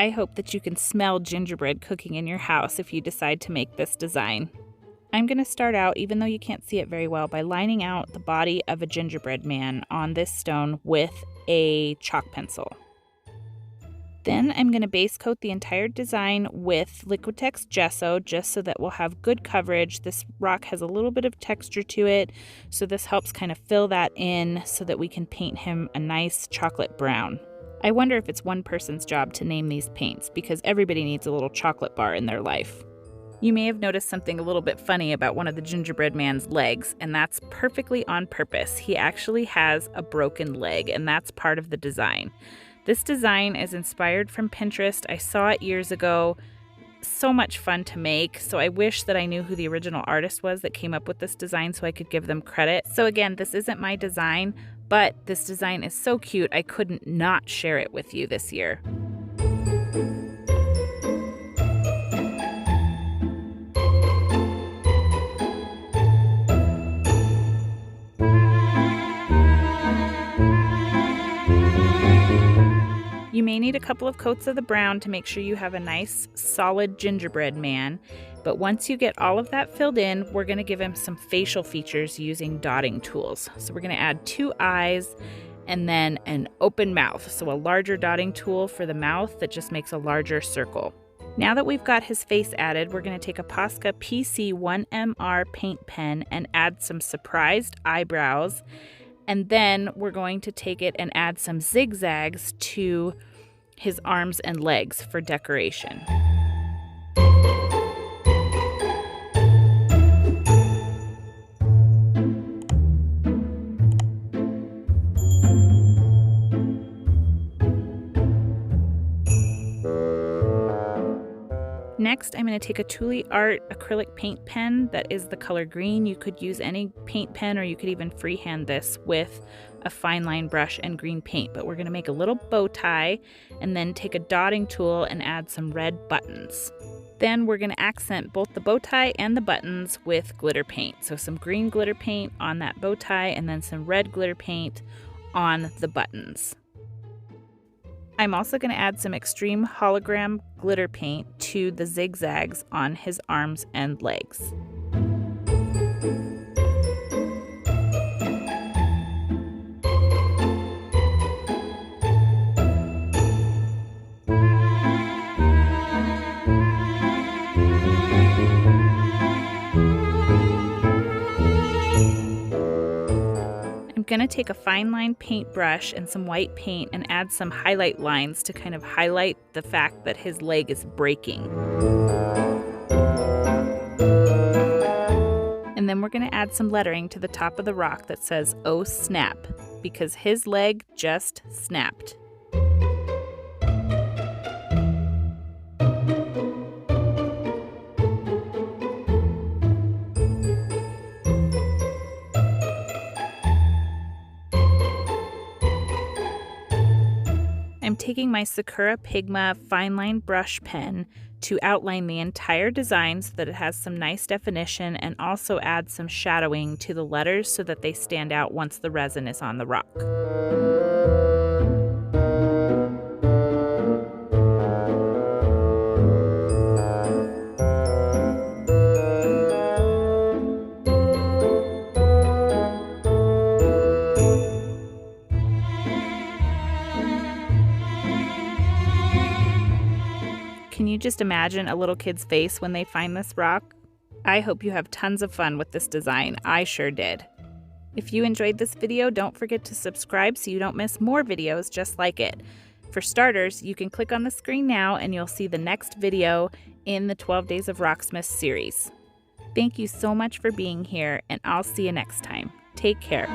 I hope that you can smell gingerbread cooking in your house if you decide to make this design. I'm going to start out, even though you can't see it very well, by lining out the body of a gingerbread man on this stone with a chalk pencil. Then I'm going to base coat the entire design with Liquitex gesso just so that we'll have good coverage. This rock has a little bit of texture to it, so this helps kind of fill that in so that we can paint him a nice chocolate brown. I wonder if it's one person's job to name these paints because everybody needs a little chocolate bar in their life. You may have noticed something a little bit funny about one of the gingerbread man's legs, and that's perfectly on purpose. He actually has a broken leg, and that's part of the design. This design is inspired from Pinterest. I saw it years ago. So much fun to make. So I wish that I knew who the original artist was that came up with this design so I could give them credit. So again, this isn't my design, but this design is so cute I couldn't not share it with you this year. You may need a couple of coats of the brown to make sure you have a nice solid gingerbread man, but once you get all of that filled in, we're going to give him some facial features using dotting tools. So we're going to add 2 eyes and then an open mouth, so a larger dotting tool for the mouth that just makes a larger circle. Now that we've got his face added, we're going to take a Posca PC 1MR paint pen and add some surprised eyebrows. And then we're going to take it and add some zigzags to his arms and legs for decoration. Next, I'm going to take a Thule Art acrylic paint pen that is the color green. You could use any paint pen or you could even freehand this with a fine line brush and green paint. But we're going to make a little bow tie and then take a dotting tool and add some red buttons. Then we're going to accent both the bow tie and the buttons with glitter paint. So some green glitter paint on that bow tie and then some red glitter paint on the buttons. I'm also going to add some extreme hologram glitter paint to the zigzags on his arms and legs. I'm going to take a fine line paintbrush and some white paint and add some highlight lines to kind of highlight the fact that his leg is breaking. And then we're going to add some lettering to the top of the rock that says, "Oh snap," because his leg just snapped. I'm taking my Sakura Pigma fine line brush pen to outline the entire design so that it has some nice definition and also add some shadowing to the letters so that they stand out once the resin is on the rock. Can you just imagine a little kid's face when they find this rock? I hope you have tons of fun with this design. I sure did. If you enjoyed this video, don't forget to subscribe so you don't miss more videos just like it. For starters, you can click on the screen now and you'll see the next video in the 12 Days of Rocksmith series. Thank you so much for being here, and I'll see you next time. Take care.